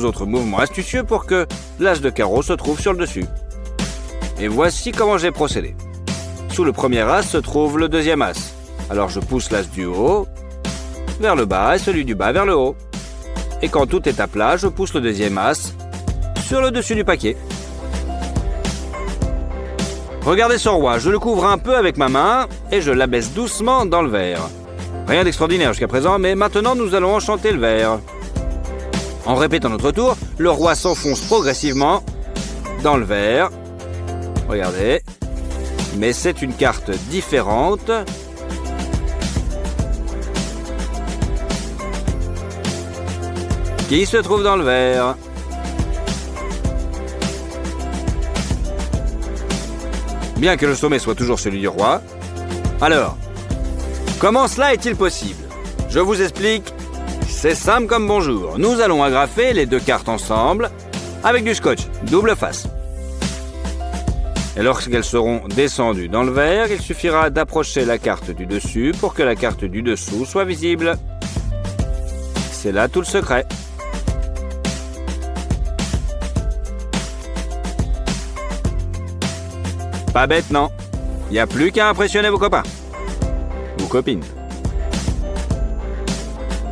autres mouvements astucieux pour que l'as de carreau se trouve sur le dessus. Et voici comment j'ai procédé. Sous le premier as se trouve le deuxième as. Alors je pousse l'as du haut vers le bas et celui du bas vers le haut. Et quand tout est à plat, je pousse le deuxième as sur le dessus du paquet. Regardez ce roi, je le couvre un peu avec ma main et je l'abaisse doucement dans le verre. Rien d'extraordinaire jusqu'à présent, mais maintenant nous allons enchanter le verre. En répétant notre tour, le roi s'enfonce progressivement dans le verre. Regardez. Mais c'est une carte différente. Qui se trouve dans le verre. Bien que le sommet soit toujours celui du roi. Alors, comment cela est-il possible? Je vous explique. C'est simple comme bonjour. Nous allons agrafer les deux cartes ensemble avec du scotch double face. Et lorsqu'elles seront descendues dans le verre, il suffira d'approcher la carte du dessus pour que la carte du dessous soit visible. C'est là tout le secret. Pas bête, non? Il n'y a plus qu'à impressionner vos copains. Ou copines.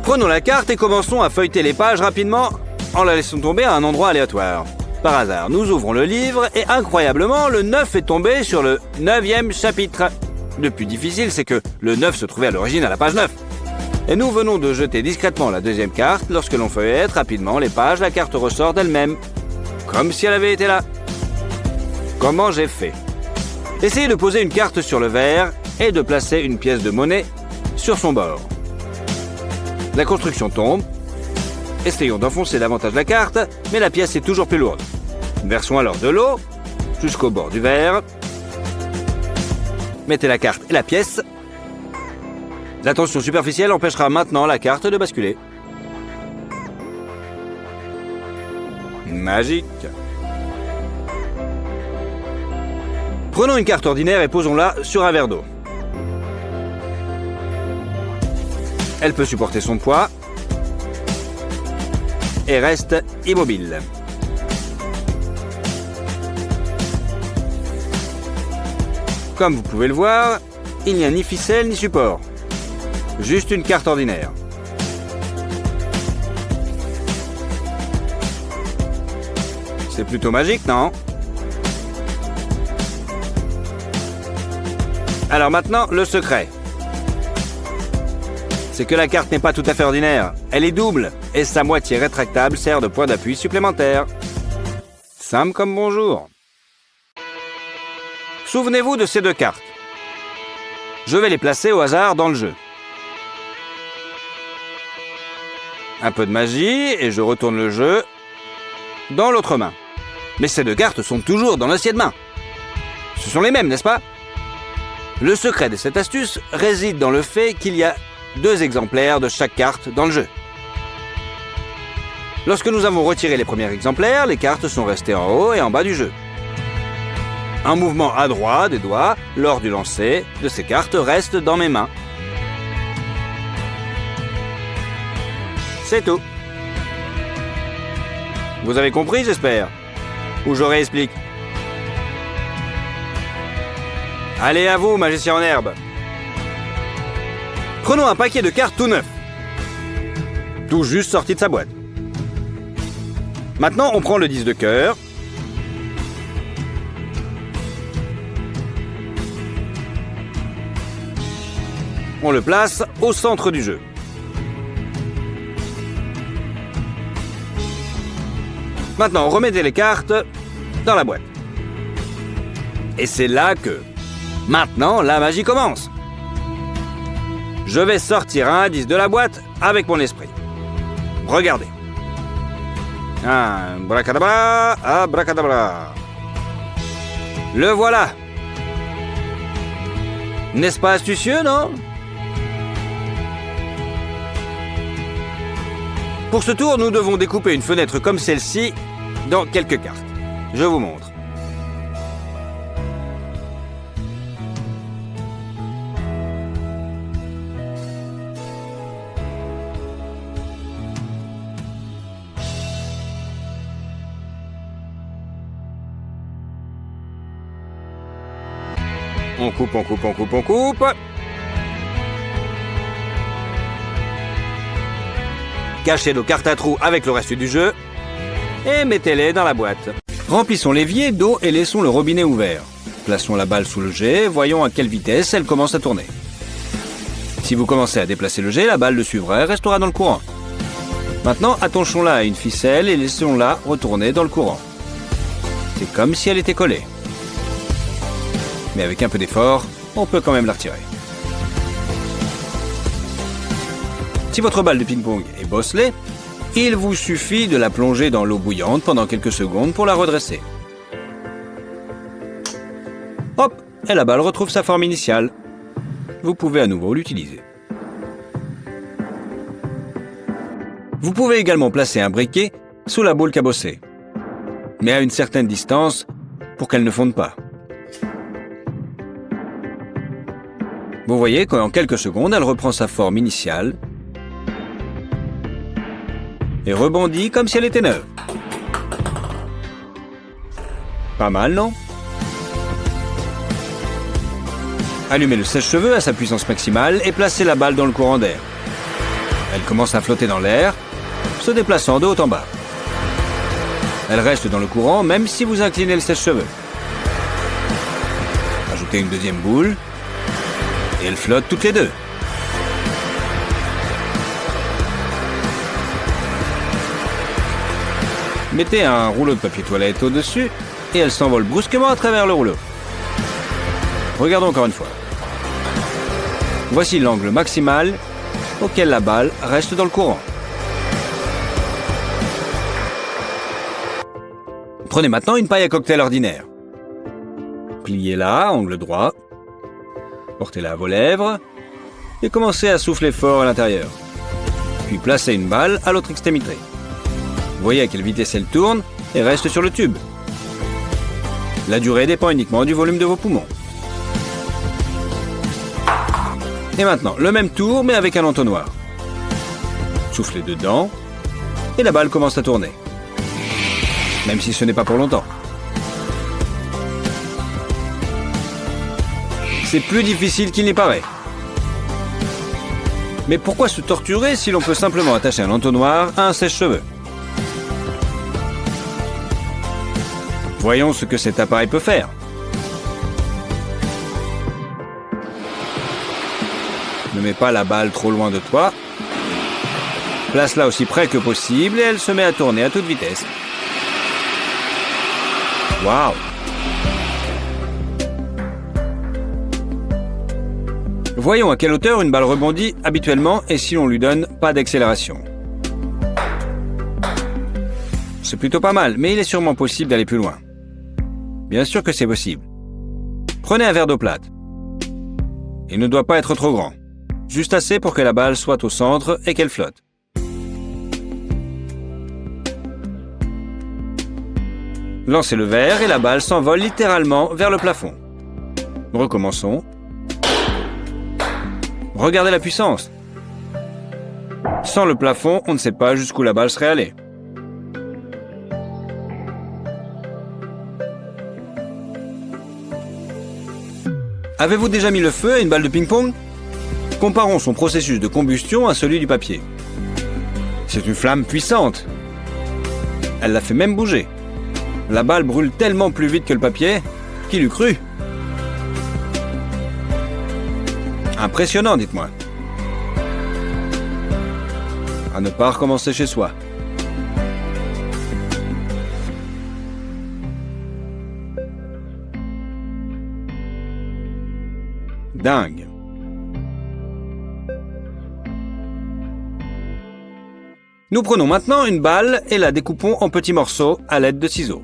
Prenons la carte et commençons à feuilleter les pages rapidement en la laissant tomber à un endroit aléatoire. Par hasard, nous ouvrons le livre et incroyablement, le 9 est tombé sur le 9e chapitre. Le plus difficile, c'est que le 9 se trouvait à l'origine à la page 9. Et nous venons de jeter discrètement la deuxième carte. Lorsque l'on feuillette rapidement les pages, la carte ressort d'elle-même. Comme si elle avait été là. Comment j'ai fait? Essayez de poser une carte sur le verre et de placer une pièce de monnaie sur son bord. La construction tombe. Essayons d'enfoncer davantage la carte, mais la pièce est toujours plus lourde. Versons alors de l'eau jusqu'au bord du verre. Mettez la carte et la pièce. La tension superficielle empêchera maintenant la carte de basculer. Magique. Prenons une carte ordinaire et posons-la sur un verre d'eau. Elle peut supporter son poids et reste immobile. Comme vous pouvez le voir, il n'y a ni ficelle ni support. Juste une carte ordinaire. C'est plutôt magique, non? Alors maintenant, le secret. C'est que la carte n'est pas tout à fait ordinaire. Elle est double et sa moitié rétractable sert de point d'appui supplémentaire. Simple comme bonjour. Souvenez-vous de ces deux cartes. Je vais les placer au hasard dans le jeu. Un peu de magie et je retourne le jeu dans l'autre main. Mais ces deux cartes sont toujours dans l'ancienne main. Ce sont les mêmes, n'est-ce pas? Le secret de cette astuce réside dans le fait qu'il y a 2 exemplaires de chaque carte dans le jeu. Lorsque nous avons retiré les premiers exemplaires, les cartes sont restées en haut et en bas du jeu. Un mouvement adroit des doigts lors du lancer de ces cartes reste dans mes mains. C'est tout. Vous avez compris, j'espère? Ou je réexplique? Allez à vous, magicien en herbe. Prenons un paquet de cartes tout neuf. Tout juste sorti de sa boîte. Maintenant, on prend le 10 de cœur. On le place au centre du jeu. Maintenant, remettez les cartes dans la boîte. Et c'est là que... Maintenant, la magie commence. Je vais sortir un indice de la boîte avec mon esprit. Regardez. Abracadabra, abracadabra. Le voilà. N'est-ce pas astucieux, non? Pour ce tour, nous devons découper une fenêtre comme celle-ci dans quelques cartes. Je vous montre. On coupe, on coupe, on coupe, on coupe. Cachez nos cartes à trous avec le reste du jeu et mettez-les dans la boîte. Remplissons l'évier d'eau et laissons le robinet ouvert. Plaçons la balle sous le jet, voyons à quelle vitesse elle commence à tourner. Si vous commencez à déplacer le jet, la balle le suivra et restera dans le courant. Maintenant, attachons-la à une ficelle et laissons-la retourner dans le courant. C'est comme si elle était collée. Mais avec un peu d'effort, on peut quand même la retirer. Si votre balle de ping-pong est bosselée, il vous suffit de la plonger dans l'eau bouillante pendant quelques secondes pour la redresser. Hop, et la balle retrouve sa forme initiale. Vous pouvez à nouveau l'utiliser. Vous pouvez également placer un briquet sous la boule cabossée, mais à une certaine distance pour qu'elle ne fonde pas. Vous voyez qu'en quelques secondes, elle reprend sa forme initiale et rebondit comme si elle était neuve. Pas mal, non? Allumez le sèche-cheveux à sa puissance maximale et placez la balle dans le courant d'air. Elle commence à flotter dans l'air, se déplaçant de haut en bas. Elle reste dans le courant même si vous inclinez le sèche-cheveux. Ajoutez une deuxième boule et elles flottent toutes les deux. Mettez un rouleau de papier toilette au-dessus et elle s'envole brusquement à travers le rouleau. Regardons encore une fois. Voici l'angle maximal auquel la balle reste dans le courant. Prenez maintenant une paille à cocktail ordinaire. Pliez-la, angle droit. Portez-la à vos lèvres et commencez à souffler fort à l'intérieur. Puis placez une balle à l'autre extrémité. Voyez à quelle vitesse elle tourne et reste sur le tube. La durée dépend uniquement du volume de vos poumons. Et maintenant, le même tour mais avec un entonnoir. Soufflez dedans et la balle commence à tourner. Même si ce n'est pas pour longtemps. C'est plus difficile qu'il n'y paraît. Mais pourquoi se torturer si l'on peut simplement attacher un entonnoir à un sèche-cheveux? Voyons ce que cet appareil peut faire. Ne mets pas la balle trop loin de toi. Place-la aussi près que possible et elle se met à tourner à toute vitesse. Waouh! Voyons à quelle hauteur une balle rebondit habituellement et si l'on lui donne pas d'accélération. C'est plutôt pas mal, mais il est sûrement possible d'aller plus loin. Bien sûr que c'est possible. Prenez un verre d'eau plate. Il ne doit pas être trop grand. Juste assez pour que la balle soit au centre et qu'elle flotte. Lancez le verre et la balle s'envole littéralement vers le plafond. Recommençons. Regardez la puissance. Sans le plafond, on ne sait pas jusqu'où la balle serait allée. Avez-vous déjà mis le feu à une balle de ping-pong? Comparons son processus de combustion à celui du papier. C'est une flamme puissante. Elle la fait même bouger. La balle brûle tellement plus vite que le papier, qui l'eût cru? Impressionnant, dites-moi. À ne pas recommencer chez soi. Dingue. Nous prenons maintenant une balle et la découpons en petits morceaux à l'aide de ciseaux.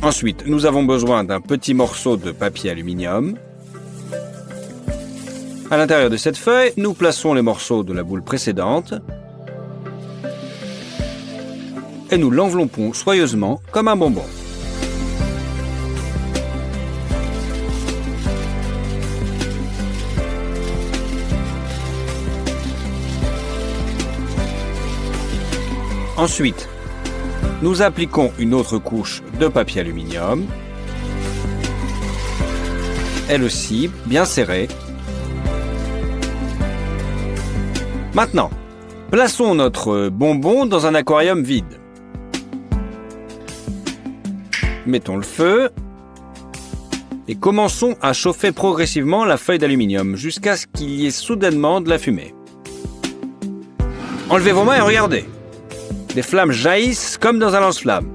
Ensuite, nous avons besoin d'un petit morceau de papier aluminium. À l'intérieur de cette feuille, nous plaçons les morceaux de la boule précédente et nous l'enveloppons soigneusement comme un bonbon. Ensuite, Nous appliquons une autre couche de papier aluminium. Elle aussi, bien serrée. Maintenant, plaçons notre bonbon dans un aquarium vide. Mettons le feu et commençons à chauffer progressivement la feuille d'aluminium jusqu'à ce qu'il y ait soudainement de la fumée. Enlevez vos mains et regardez. Des flammes jaillissent comme dans un lance-flamme.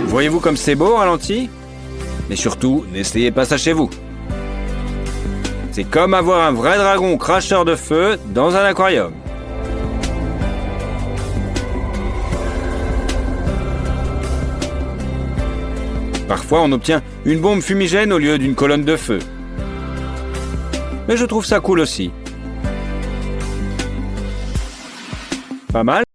Voyez-vous comme c'est beau au ralenti? Mais surtout, n'essayez pas ça chez vous. C'est comme avoir un vrai dragon cracheur de feu dans un aquarium. Parfois, on obtient une bombe fumigène au lieu d'une colonne de feu. Mais je trouve ça cool aussi. Pas mal ?